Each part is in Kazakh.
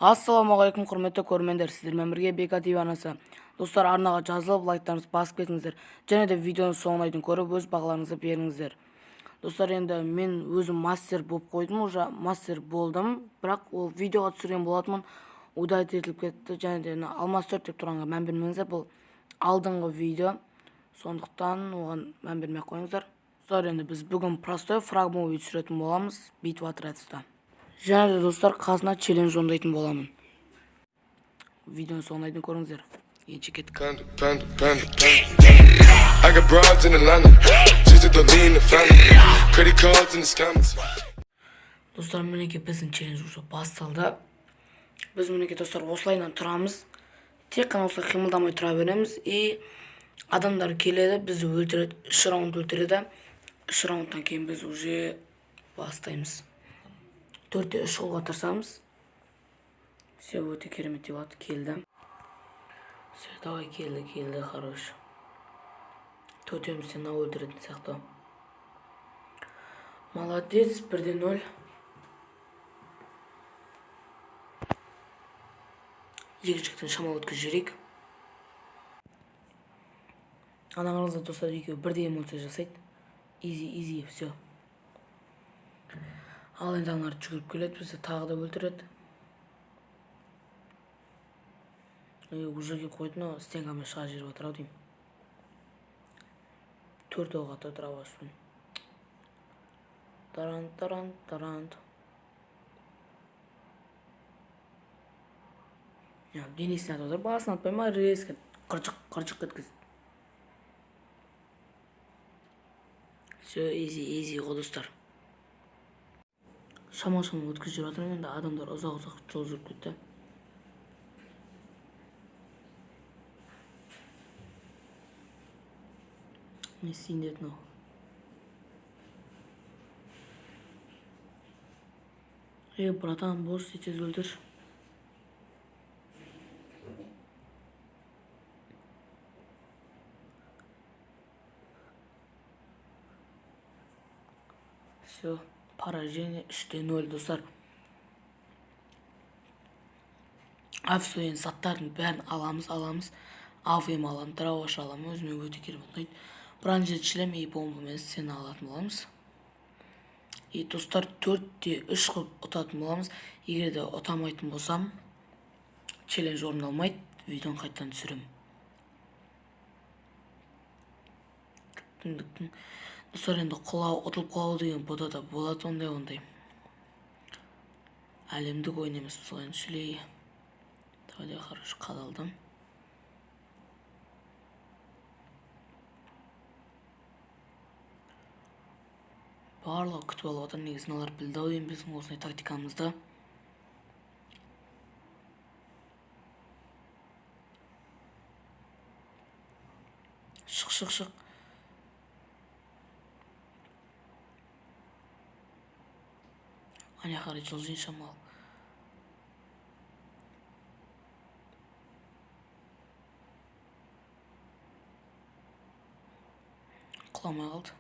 Ассалаумағалейкум құрметті көрермендер, сіздермен бірге Бека ТV арнасы. Достар, арнаға жазылып, лайктарыңызды басып кетіңіздер. Және де видеоны соңына дейін көріп, өз бағаларыңызды беріңіздер. Достар, енді мен өзім мастер болып қойдым, уже мастер болдым, бірақ ол видеоға түсірген болатынмын, удалить етіліп кетті. Және де алмас 4 деп тұрғанға мән бермеңіздер, бұл алдыңғы видео, сондықтан оған мән бермей қойыңыздар. Достар, енді біз бүгін простой фрагмовый түсіретін боламыз, битва отрядста. Және де достар, қасына челлендж орындайтын боламын. Видеоны соңына дейін көріңіздер. Енші кеттік. Достар, мінеке біздің челлендж уже басталды. Біз мінеке достар осылайынан тұрамыз. Тек қана осылай қимылдамай тұра береміз. И адамдар келеді, бізді өлтіреді, 3 раунд өлтіреді. 3 раундтан кейін біз уже бастаймыз. 4-3 қолға тырсамыз. Все, өте керемет деп аты келді. Все, давай келді, хорош. Төртеумізден мынау өлтіретін сияқты. Молодец, 1-0. Екіншіктен шамал өткіз жүрек. Анаңызда достар екеуі бірдей эмоция жасайды. Изи, все. Ал енді аналар жүгіріп келеді, бізді тағы да өлтіреді. Уже кеп қойдың, стенгамен шыға жеріп отырау деймін. 4 оға тұра башпын. Тарант. Денесіне атып отыр, басын атпай ма, резко қырчық кеткіз. Все, изи ғой достар. Шамал өткіз жүріп жатыр, енді адамдар ұзақ жол жүріп кетті. Не істейін деді мынау. Братан, бош сөйтсіз өлтір. Все, поражение 3-0 достар. Авсоен заттардың бәрін аламыз. Авем аламын, дроваш аламын, өзіме өте керек ұнайды. Бранжет шлем и бомбамен сені алатын боламыз. И достар 4-3 қып ұтатын боламыз. Егер де ұтамайтын болсам, челлендж орындалмайды, видеоны қайттан түсірем. Достар, енді ұтылып қалу деген бұда да болады ондай. Әлемдік ойын емес біз ойын шлей. Давай, хорош, қадалдым. Барлығы күтіп алып отыр, негізін алар білді ойын біздің осындай тактикамызды. Шық. Ане қарай жылжин шамал. Құламай қалды.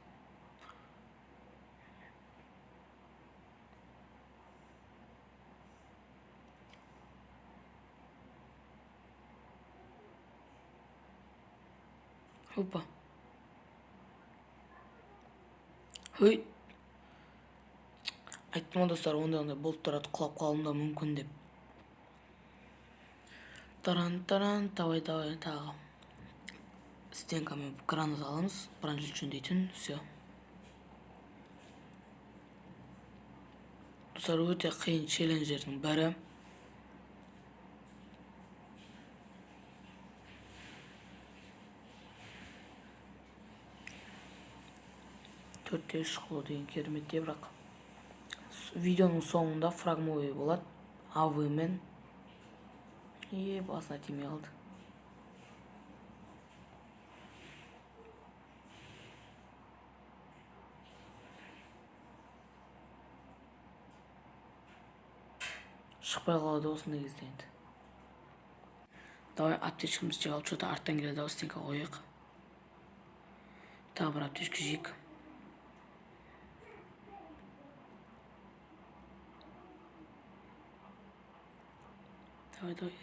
Опа. Хой. Айттым достар, ондай болып тұрады, құлап қалуым да мүмкін деп. Таран, давай, тағы. Стенкамен гранат аламыз, бранжет жөндейтін, все. Достар, өте қиын челленджердің бәрі. Төртте шықылу деген кереметте, бірақ видеоның соңында фрагмовый болады, авымен. Басына тимей қалды. Шықпай қалады осындай кезде енді. Давай аптечкамыз жеп алып, что-то арттан келеді, стенка қойық. Тағы бір аптечка жейік. Давай.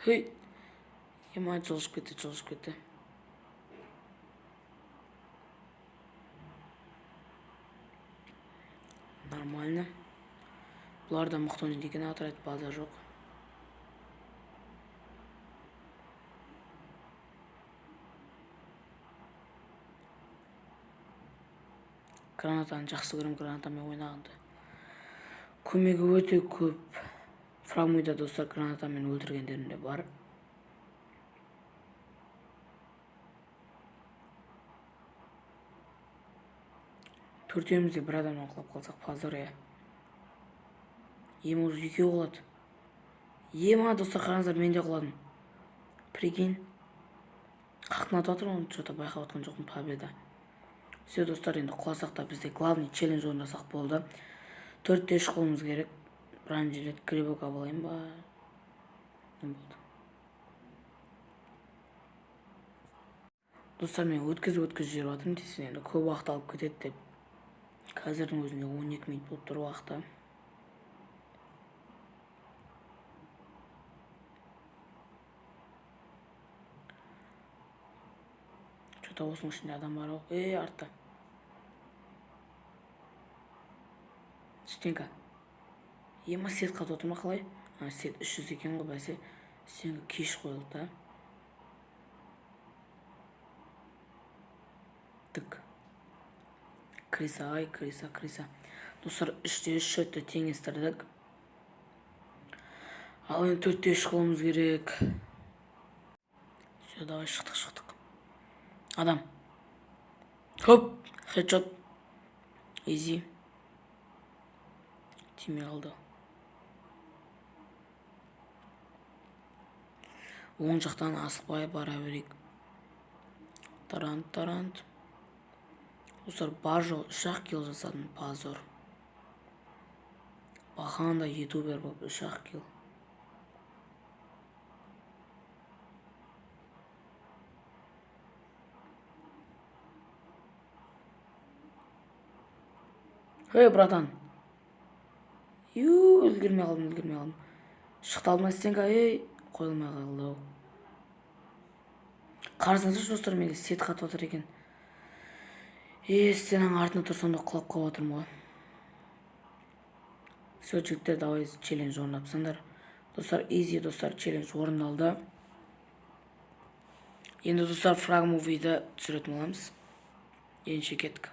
Хей. Ема жылжып кетті. Нормально. Бұларда мықты ойнайды екен, отряд база жоқ. Гранатаны жақсы көрем, гранатамен ойнағанды. Көмегі өте көп. Фрагмойда достар гранатамен өлтіргендерім де бар. Төртеумізде бір адамнан құлап қалсақ позор я. Ема уже екеу құлады. Ема достар қараңыздар, мен де құладым. Прикинь. Қақтынатып жатыр, оны что-то байқап отқан жоқпын. Победа. Все достар, енді құласақ та бізде главный челлендж орындасақ болды. 4-3 қолымыз керек. Бірінші рет грибок алайын ба? Не болды? Достар, мен өткізіп жіберіп жатырмын десең, енді көп уақыт алып кетеді деп. Қазірдің өзінде 12 минут болып тұр уақыты. Что-то осының ішінде адам бар ғой. Артта. Стенка. Ема сет қатып отыр ма қалай? Сет 300 екен ғой бәсе. Стенка кеш қойылды да. Тік. Криса. Достар, 3-3 шөтті теңестірдік. Ал енді 4-3 қылымыз керек. Все, давай, шықтық. Адам. Хоп, хедшот. Изи. Тиме алды. Оң жақтан асықпай бара берейік. Тарант. Достар, бажо 3-ақ килл жасадым, позор. Бақанда ютубер болып 3-ақ килл. Хей, братан. Үлгірмей қалдым. Шықты алдыма стенка, қойылмай қалды. Қарсыңызшы достар, менде сет қатып отыр екен. Стенаның артына тұрсамда құлап қалып отырмын ғой. Все, жігіттер, давай челлендж орындапсыңдар. Достар, изи достар, челлендж орындалды. Енді достар, фрагмувиді түсіретін боламыз. Енше кеттік.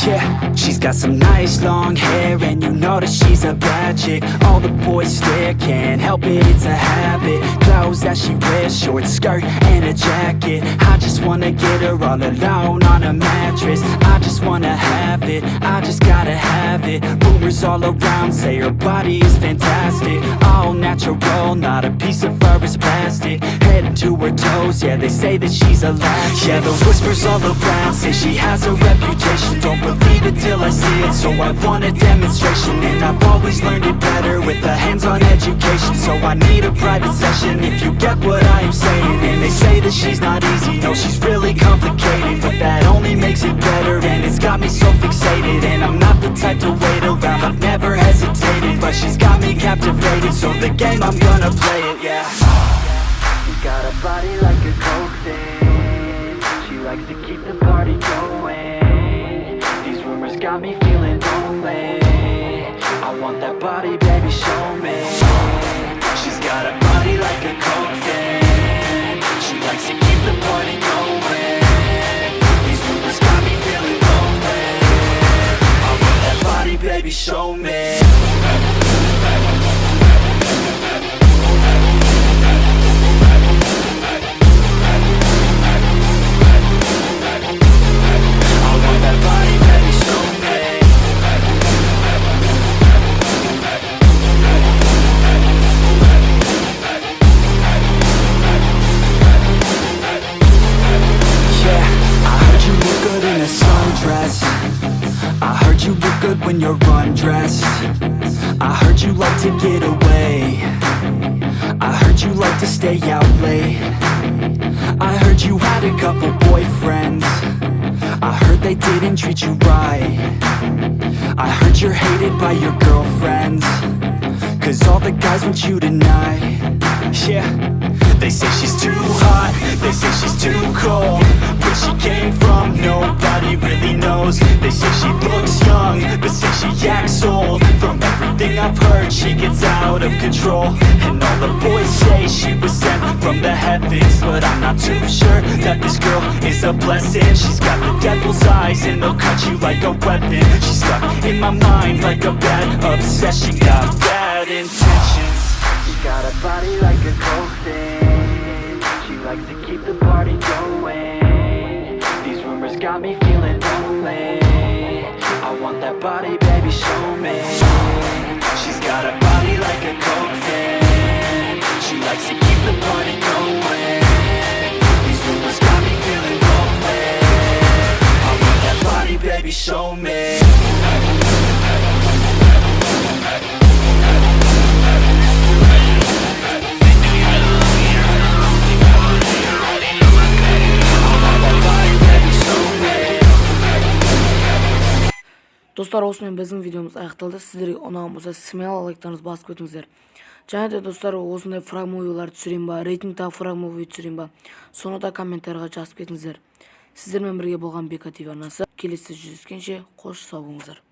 Yeah, she's got some nice long hair, and you know that she's a bad chick. All the boys stare, can't help it, it's a habit. Clothes that she wears, short skirt and a jacket. I just wanna get her all alone on a mattress. I just wanna have it, I just gotta have it. Rumors all around say her body is fantastic. All natural, not a piece of fur is plastic. Head to her toes, yeah, they say that she's a latch. Yeah, the whispers all around say she has a reputation. Don't believe it till I see it, so I want a demonstration. And I've always learned it better with a hands-on education. So I need a private session if you get what I am saying. And they say that she's not easy, no, she's really complicated. But that only makes it better, and it's got me so fixated. And I'm not the type to wait around, I've never hesitated. But she's got me captivated, so the game, I'm gonna play it, yeah. She's got a body like a coke thing. She likes to keep the party going. These rumors got me feeling lonely. I want that body, baby, show me. She's got a body like a coke thing. She likes to keep the party going. These rumors got me feeling lonely. I want that body, baby, show me. When you're undressed, I heard you like to get away. I heard you like to stay out late. didn't treat you right. I heard you're hated by your girlfriends, 'cause all the guys want you tonight. Yeah, they say she's too hot, they say she's too cold. Where she came from, nobody really knows. They say she looks young, but say she acts old. From everything I've heard, she gets out of control. And all the boys say she was sent from the heavens, but I'm not too sure that this girl is a blessing. She's got the devil's eyes and they'll cut you like a weapon. She's stuck in my mind like a bad obsession. Got bad intentions. She got a body like a coffin. She likes to keep the party going. These rumors got me feeling lonely. I want that body, baby, show me. She's got a body like a coffin. She likes to keep the party going. These rumors got me feeling lonely. I want that body, baby, show me. Достар, осымен біздің видеомыз аяқталды. Сіздерге ұнаған болса смело лайктарыңызды басып өтіңіздер. Және де достар, осындай фрагмовийлар түсірейін ба, рейтингтағы фрагмовий түсірейін ба, соны да комментарийға жазып кетіңіздер. Сіздермен бірге болған BK TV арнасы. Келесі жүздескенше қош сау болыңыздар.